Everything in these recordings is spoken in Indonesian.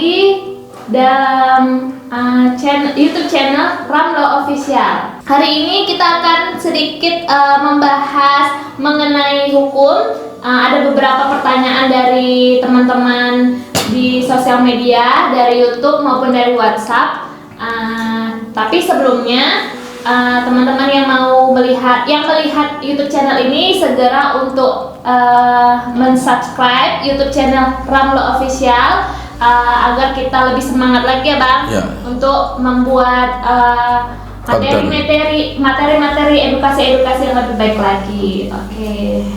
lagi dalam YouTube channel Ramlo Official. Hari ini kita akan sedikit membahas mengenai hukum. Ada beberapa pertanyaan dari teman-teman di sosial media, dari YouTube maupun dari WhatsApp. Tapi sebelumnya teman-teman yang melihat YouTube channel ini segera untuk mensubscribe YouTube channel Ramlo Official agar kita lebih semangat lagi ya Bang untuk membuat materi-materi edukasi yang lebih baik lagi. Oke.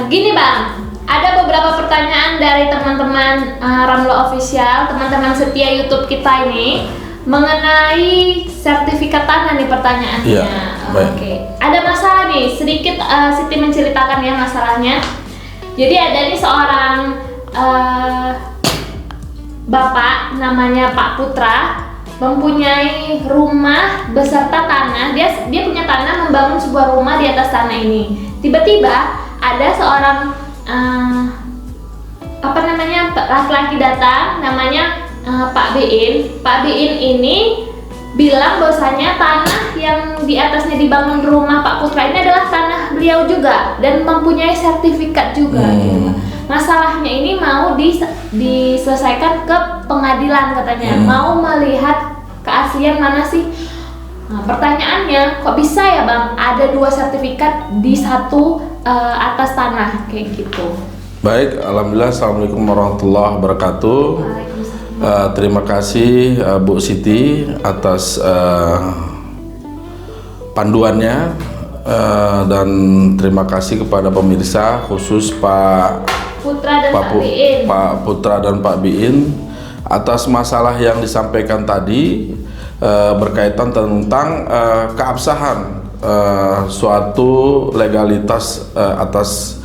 Gini Bang, ada beberapa pertanyaan dari teman-teman Ramlo Official, teman-teman setia YouTube kita ini mengenai sertifikat tanah nih pertanyaannya. Oke. Ada masalah nih, sedikit Siti menceritakan ya masalahnya. Jadi ada nih seorang bapak namanya Pak Putra, mempunyai rumah beserta tanah. Dia punya tanah, membangun sebuah rumah di atas tanah ini. Tiba-tiba ada seorang laki-laki datang, namanya Pak Biin. Pak Biin ini bilang bahwasanya tanah yang di atasnya dibangun rumah Pak Putra ini adalah tanah beliau juga dan mempunyai sertifikat juga. Gitu. Masalahnya ini mau diselesaikan ke pengadilan katanya, mau melihat keaslian mana sih. Nah, pertanyaannya, kok bisa ya Bang ada dua sertifikat di satu atas tanah kayak gitu? Baik, alhamdulillah. Assalamualaikum warahmatullahi wabarakatuh. Terima kasih Bu Siti atas panduannya dan terima kasih kepada pemirsa, khusus Pak Putra dan Pak Biin atas masalah yang disampaikan tadi berkaitan tentang keabsahan suatu legalitas atas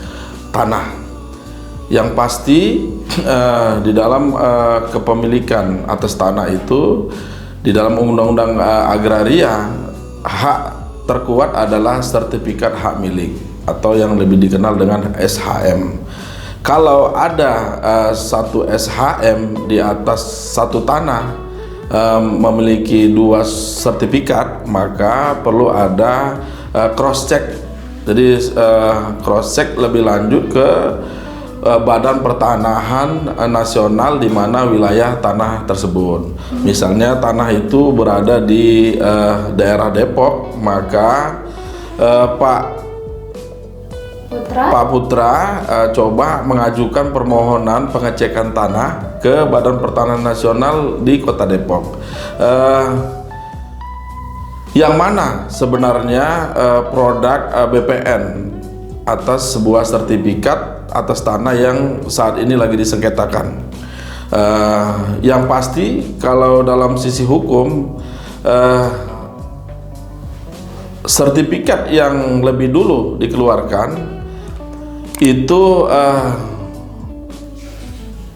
tanah. Yang pasti di dalam kepemilikan atas tanah itu, di dalam undang-undang agraria, hak terkuat adalah sertifikat hak milik atau yang lebih dikenal dengan SHM. Kalau ada satu SHM di atas satu tanah memiliki dua sertifikat, maka perlu ada cross check. Jadi cross check lebih lanjut ke Badan Pertanahan Nasional di mana wilayah tanah tersebut. Misalnya tanah itu berada di daerah Depok, maka Pak Putra coba mengajukan permohonan pengecekan tanah ke Badan Pertanahan Nasional di Kota Depok. Yang mana sebenarnya produk BPN atas sebuah sertifikat atas tanah yang saat ini lagi disengketakan. Yang pasti kalau dalam sisi hukum, sertifikat yang lebih dulu dikeluarkan itu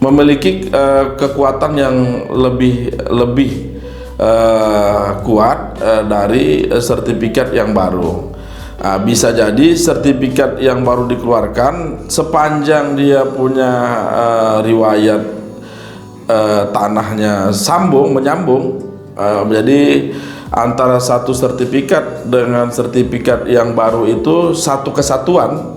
memiliki kekuatan yang lebih kuat dari sertifikat yang baru. Bisa jadi sertifikat yang baru dikeluarkan sepanjang dia punya riwayat tanahnya menyambung. Jadi antara satu sertifikat dengan sertifikat yang baru itu satu kesatuan,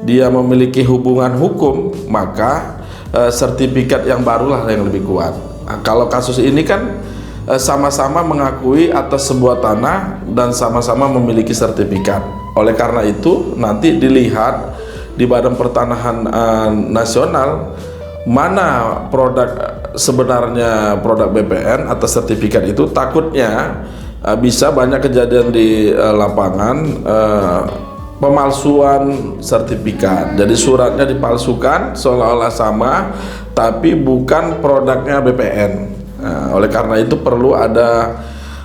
dia memiliki hubungan hukum, maka sertifikat yang barulah yang lebih kuat. Kalau kasus ini kan sama-sama mengakui atas sebuah tanah dan sama-sama memiliki sertifikat. Oleh karena itu nanti dilihat di Badan Pertanahan Nasional mana sebenarnya produk BPN atas sertifikat itu. Takutnya bisa banyak kejadian di lapangan pemalsuan sertifikat. Jadi suratnya dipalsukan seolah-olah sama, tapi bukan produknya BPN. Oleh karena itu perlu ada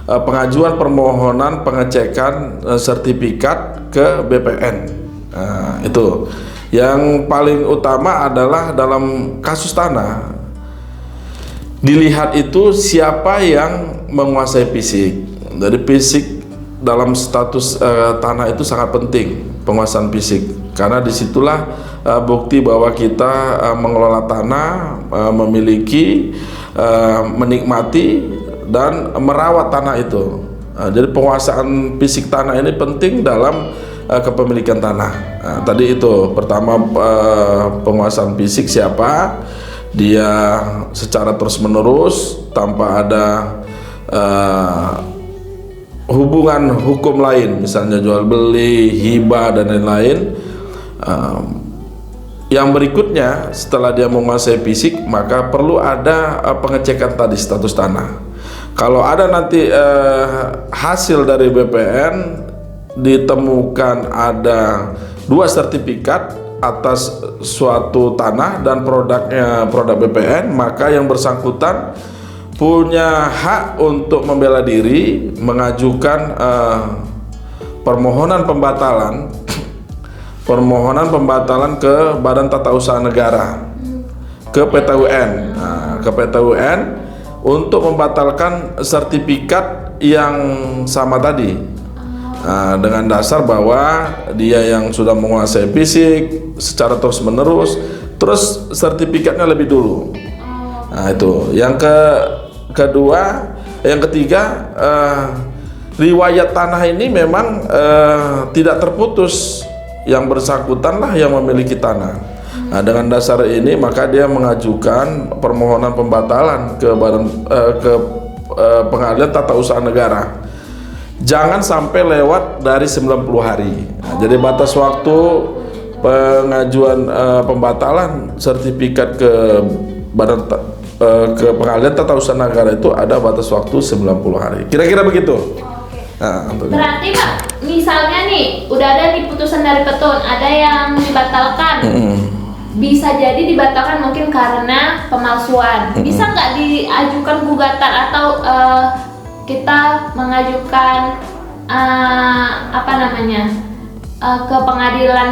pengajuan permohonan pengecekan sertifikat ke BPN. Itu yang paling utama adalah dalam kasus tanah dilihat itu siapa yang menguasai fisik. Jadi fisik dalam status tanah itu sangat penting, penguasaan fisik, karena disitulah bukti bahwa kita mengelola tanah, memiliki, menikmati dan merawat tanah itu. Jadi penguasaan fisik tanah ini penting dalam kepemilikan tanah. Tadi itu pertama, penguasaan fisik siapa, dia secara terus-menerus tanpa ada hubungan hukum lain, misalnya jual beli, hibah dan lain-lain. Yang berikutnya, setelah dia menguasai fisik, maka perlu ada pengecekan tadi status tanah. Kalau ada nanti hasil dari BPN ditemukan ada 2 sertifikat atas suatu tanah dan produknya produk BPN, maka yang bersangkutan punya hak untuk membela diri, mengajukan permohonan pembatalan ke Badan Tata Usaha Negara, ke PT UN, ke PT UN untuk membatalkan sertifikat yang sama tadi. Dengan dasar bahwa dia yang sudah menguasai fisik secara terus-menerus, terus sertifikatnya lebih dulu. Nah, itu. Yang ketiga, riwayat tanah ini memang tidak terputus. Yang bersangkutanlah yang memiliki tanah. Nah, dengan dasar ini maka dia mengajukan permohonan pembatalan ke Pengadilan Tata Usaha Negara. Jangan sampai lewat dari 90 hari. Nah, jadi batas waktu pengajuan pembatalan sertifikat ke Pengadilan Tata Usaha Negara itu ada batas waktu 90 hari. Kira-kira begitu. Nah, berarti Pak, misalnya nih udah ada nih putusan dari Petun, ada yang dibatalkan. Bisa jadi dibatalkan mungkin karena pemalsuan. Bisa nggak diajukan gugatan atau kita mengajukan ke pengadilan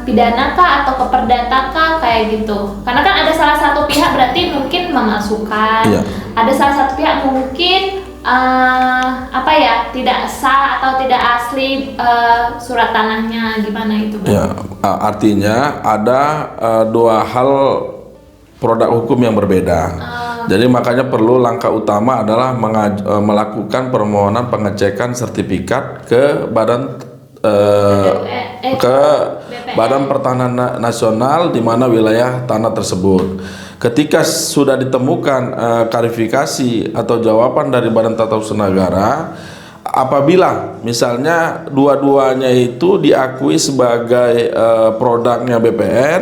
pidana kah atau ke perdata kah, kayak gitu? Karena kan ada salah satu pihak berarti mungkin memalsukan, ada salah satu pihak mungkin tidak sah atau tidak asli surat tanahnya, gimana itu, Bu? Ya, artinya ada 2 hal produk hukum yang berbeda. Jadi makanya perlu langkah utama adalah melakukan permohonan pengecekan sertifikat ke Badan Pertanahan Nasional di mana wilayah tanah tersebut. Ketika sudah ditemukan klarifikasi atau jawaban dari Badan Tata Usaha Negara, apabila misalnya dua-duanya itu diakui sebagai produknya BPN,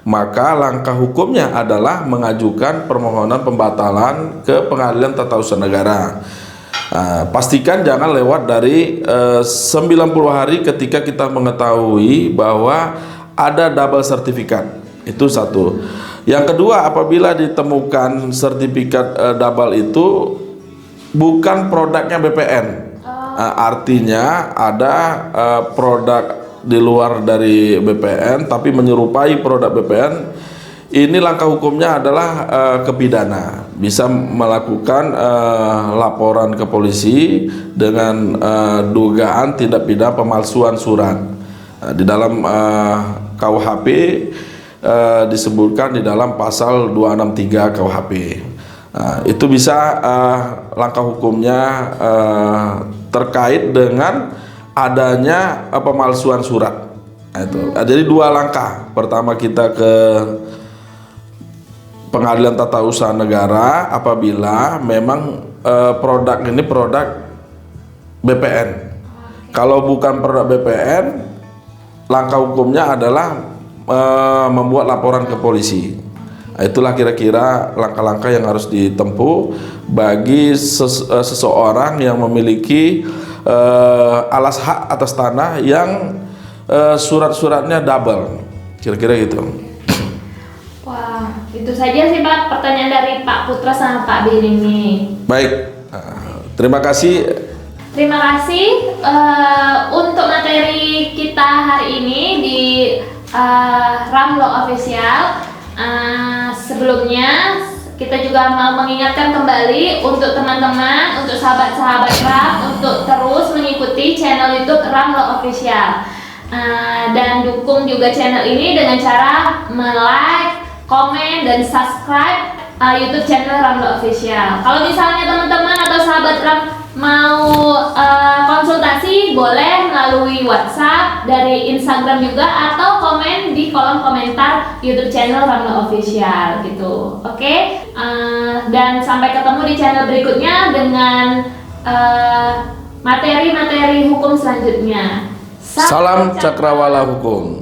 maka langkah hukumnya adalah mengajukan permohonan pembatalan ke Pengadilan Tata Usaha Negara. Pastikan jangan lewat dari 90 hari ketika kita mengetahui bahwa ada double sertifikat. Itu satu. Yang kedua, apabila ditemukan sertifikat double itu bukan produknya BPN. Artinya ada produk di luar dari BPN tapi menyerupai produk BPN, ini langkah hukumnya adalah ke pidana. Bisa melakukan laporan ke polisi dengan dugaan tindak pidana pemalsuan surat. Di dalam KUHP disebutkan di dalam pasal 263 KUHP. Itu bisa langkah hukumnya terkait dengan adanya pemalsuan surat. Itu. Jadi 2 langkah. Pertama, kita ke Pengadilan Tata Usaha Negara apabila memang produk ini produk BPN. Kalau bukan produk BPN, langkah hukumnya adalah membuat laporan ke polisi. Itulah kira-kira langkah-langkah yang harus ditempuh bagi seseorang yang memiliki alas hak atas tanah yang surat-suratnya double, kira-kira gitu. Wah, itu saja sih Pak pertanyaan dari Pak Putra sama Pak Bin ini. Baik, terima kasih. Terima kasih untuk materi kita hari ini di Ramlo Official. Sebelumnya kita juga mau mengingatkan kembali untuk teman-teman, untuk sahabat-sahabat RAM, untuk terus mengikuti channel YouTube RAM Lo Official. Dan dukung juga channel ini dengan cara like, komen, dan subscribe YouTube channel RAM Lo Official. Kalau misalnya teman-teman atau sahabat RAM mau konsultasi, boleh melalui WhatsApp, dari Instagram juga, atau komen di kolom komentar YouTube channel Ramla Official gitu. Oke? Dan sampai ketemu di channel berikutnya dengan materi-materi hukum selanjutnya. Salam Cakrawala Hukum.